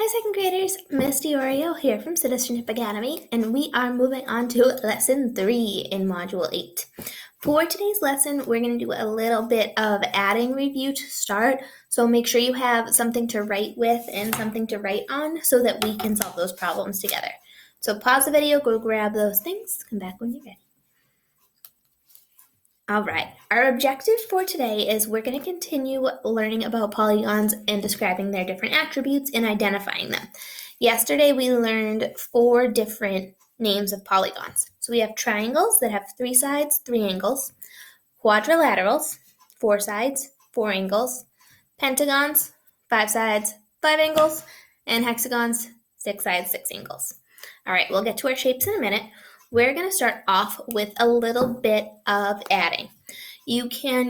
Hi, second graders. Miss Diorio here from Citizenship Academy, and we are moving on to Lesson 3 in Module 8. For today's lesson, we're going to do a little bit of adding review to start, so make sure you have something to write with and something to write on so that we can solve those problems together. So pause the video, go grab those things, come back when you're ready. All right, our objective for today is we're going to continue learning about polygons and describing their different attributes and identifying them. Yesterday, we learned 4 different names of polygons. So we have triangles that have 3 sides, 3 angles, quadrilaterals, 4 sides, 4 angles, pentagons, 5 sides, 5 angles, and hexagons, 6 sides, 6 angles. All right, we'll get to our shapes in a minute. We're going to start off with a little bit of adding. You can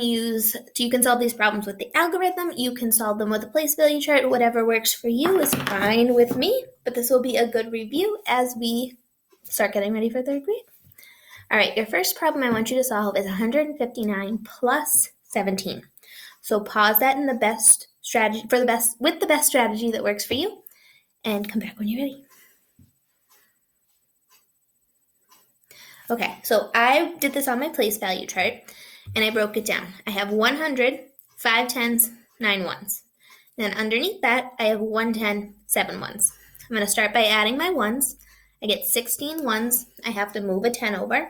solve these problems with the algorithm. You can solve them with a place value chart. Whatever works for you is fine with me, but this will be a good review as we start getting ready for 3rd grade. All right, your first problem I want you to solve is 159 plus 17. So pause that in the best strategy with the best strategy that works for you, and come back when you're ready. Okay, so I did this on my place value chart, and I broke it down. I have 100, 5 tens, 9 ones. Then underneath that, I have 1 10, 7 ones. I'm going to start by adding my ones. I get 16 ones. I have to move a 10 over.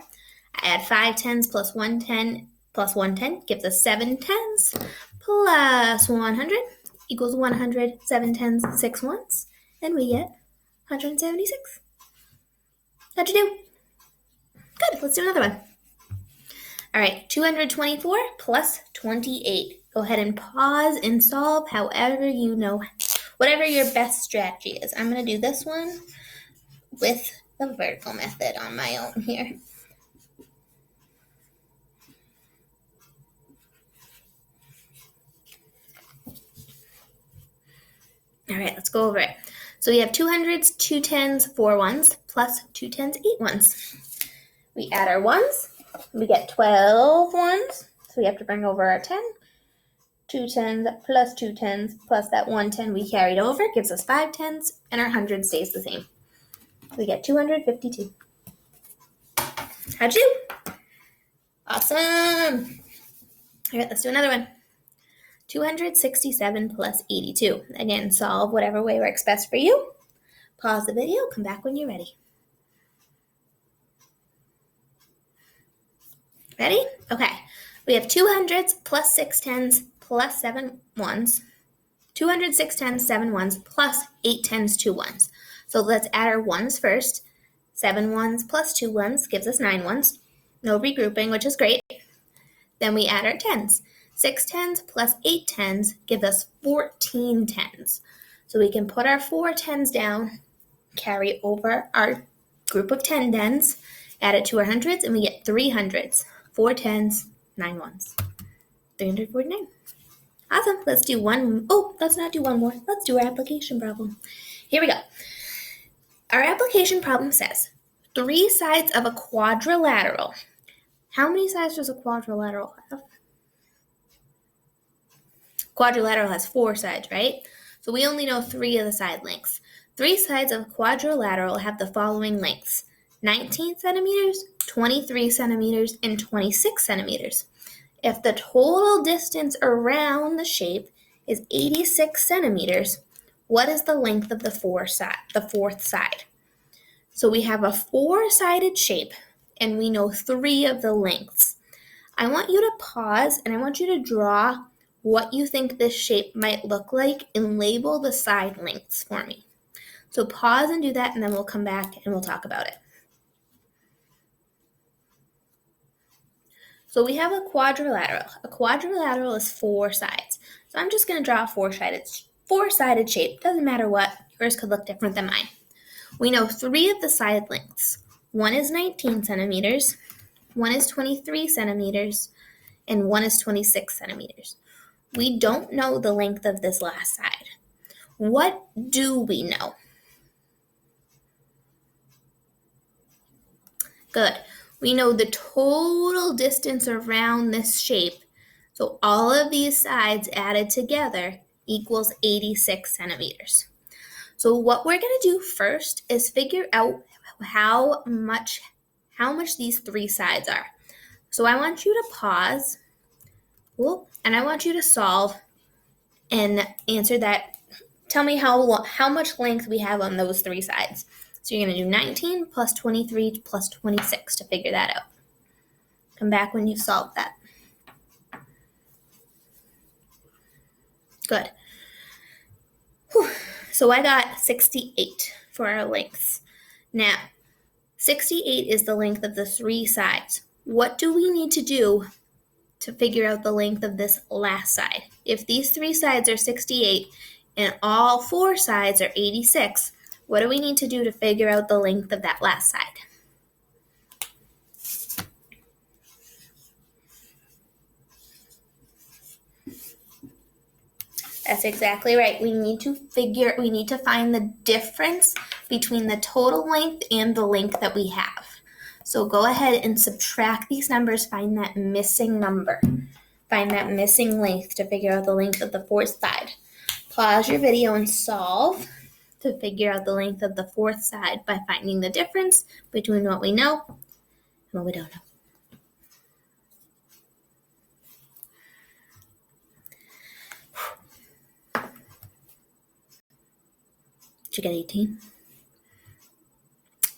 I add 5 tens plus 1 10 plus 1 10 gives us 7 tens plus 100 equals 100, 7 tens, 6 ones, and we get 176. How'd you do? Good, let's do another one. All right, 224 plus 28. Go ahead and pause and solve however you know, whatever your best strategy is. I'm going to do this one with the vertical method on my own here. All right, let's go over it. So we have 2 hundreds, 2 tens, 4 ones, plus 2 tens, 8 ones. We add our ones. We get 12 ones, so we have to bring over our 10. 2 tens plus 2 tens plus that 1 10 we carried over gives us 5 tens, and our 100 stays the same. We get 252. How'd you do? Awesome. All right, let's do another one. 267 plus 82. Again, solve whatever way works best for you. Pause the video, come back when you're ready. Ready? Okay. We have 200s plus 6 tens plus 7 ones. 200, 6 tens, 7 ones plus 8 tens, 2 ones. So let's add our ones first. 7 ones plus 2 ones gives us 9 ones. No regrouping, which is great. Then we add our tens. 6 tens plus 8 tens gives us 14 tens. So we can put our 4 tens down, carry over our group of 10 tens, add it to our hundreds, and we get 3 hundreds. 4 tens, 9 ones. 349. Awesome. Let's do one. Oh, let's not do one more. Let's do our application problem. Here we go. Our application problem says 3 sides of a quadrilateral. How many sides does a quadrilateral have? Quadrilateral has 4 sides, right? So we only know 3 of the side lengths. 3 sides of a quadrilateral have the following lengths: 19 centimeters, 23 centimeters, and 26 centimeters. If the total distance around the shape is 86 centimeters, what is the length of the fourth side? So we have a 4-sided shape, and we know 3 of the lengths. I want you to pause, and I want you to draw what you think this shape might look like and label the side lengths for me. So pause and do that, and then we'll come back and we'll talk about it. So we have a quadrilateral. A quadrilateral is 4 sides. So I'm just going to draw a 4-sided shape. Doesn't matter what. Yours could look different than mine. We know 3 of the side lengths. One is 19 centimeters, one is 23 centimeters, and one is 26 centimeters. We don't know the length of this last side. What do we know? Good. We know the total distance around this shape. So all of these sides added together equals 86 centimeters. So what we're going to do first is figure out how much these three sides are. So I want you to pause, and I want you to solve and answer that. Tell me how much length we have on those three sides. So you're going to do 19 plus 23 plus 26 to figure that out. Come back when you've solved that. Good. Whew. So I got 68 for our lengths. Now, 68 is the length of the three sides. What do we need to do to figure out the length of this last side? If these three sides are 68 and all four sides are 86, what do we need to do to figure out the length of that last side? That's exactly right. We need to find the difference between the total length and the length that we have. So go ahead and subtract these numbers, find that missing number. Find that missing length to figure out the length of the fourth side. Pause your video and solve to figure out the length of the fourth side by finding the difference between what we know and what we don't know. Did you get 18?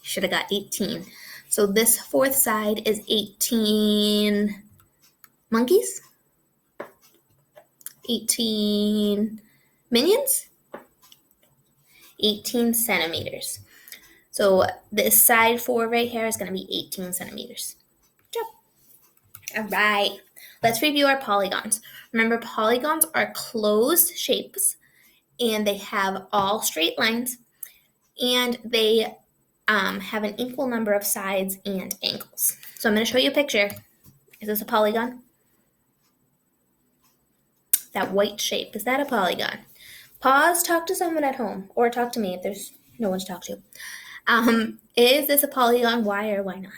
Should have got 18. So this fourth side is 18 monkeys, 18 minions, 18 centimeters. So this side 4 right here is going to be 18 centimeters. Good job. All right. Let's review our polygons. Remember, polygons are closed shapes, and they have all straight lines, and they have an equal number of sides and angles. So I'm going to show you a picture. Is this a polygon? That white shape, is that a polygon? Pause, talk to someone at home, or talk to me if there's no one to talk to. Is this a polygon? Why or why not?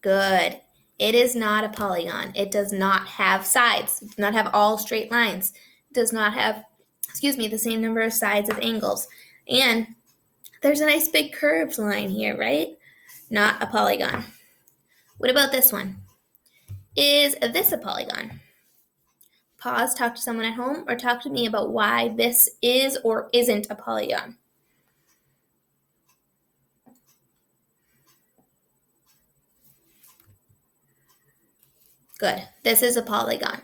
Good. It is not a polygon. It does not have sides. It does not have all straight lines. It does not have, the same number of sides as angles. And there's a nice big curved line here, right? Not a polygon. What about this one? Is this a polygon? Pause, talk to someone at home, or talk to me about why this is or isn't a polygon. Good. This is a polygon.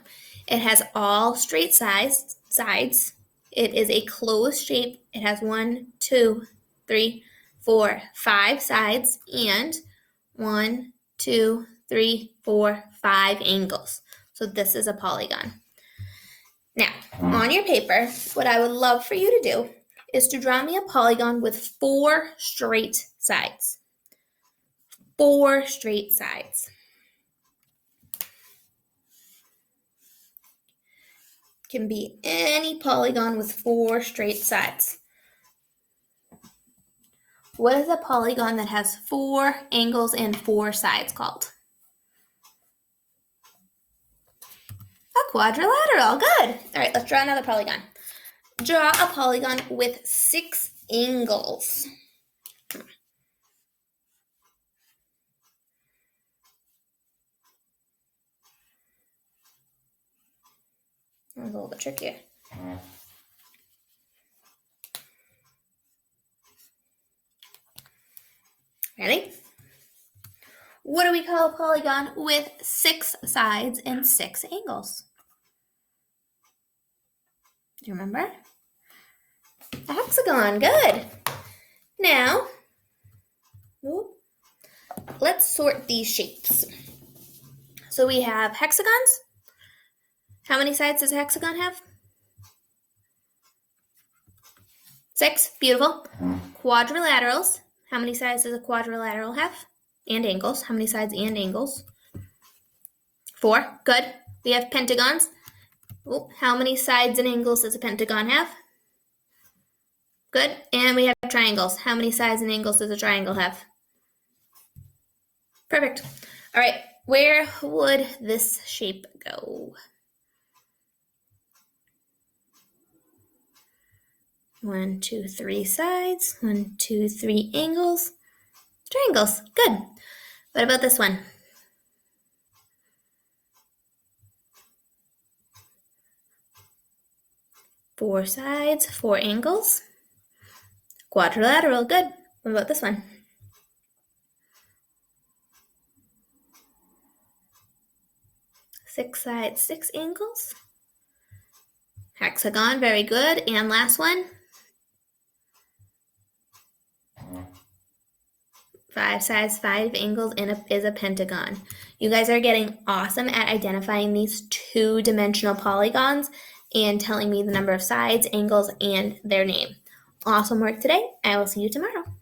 It has all straight sides. It is a closed shape. It has 1, 2, 3, 4, 5 sides and 1, 2, 3, 4, 5 angles. So this is a polygon. Now, on your paper, what I would love for you to do is to draw me a polygon with 4 straight sides. 4 straight sides. Can be any polygon with 4 straight sides. What is a polygon that has 4 angles and 4 sides called? A quadrilateral. Good. All right, let's draw another polygon. Draw a polygon with 6 angles. That was a little bit trickier. Ready? What do we call a polygon with 6 sides and 6 angles? Do you remember? A hexagon. Good. Now, let's sort these shapes. So we have hexagons. How many sides does a hexagon have? 6. Beautiful. Quadrilaterals. How many sides does a quadrilateral have? And angles. How many sides and angles? 4. Good. We have pentagons. How many sides and angles does a pentagon have? Good. And we have triangles. How many sides and angles does a triangle have? Perfect. All right. Where would this shape go? 1, 2, 3 sides. 1, 2, 3 angles. Triangles. Good. What about this one? 4 sides, 4 angles. Quadrilateral. Good. What about this one? 6 sides, 6 angles. Hexagon. Very good. And last one? 5 sides, 5 angles, and is a pentagon. You guys are getting awesome at identifying these two-dimensional polygons and telling me the number of sides, angles, and their name. Awesome work today. I will see you tomorrow.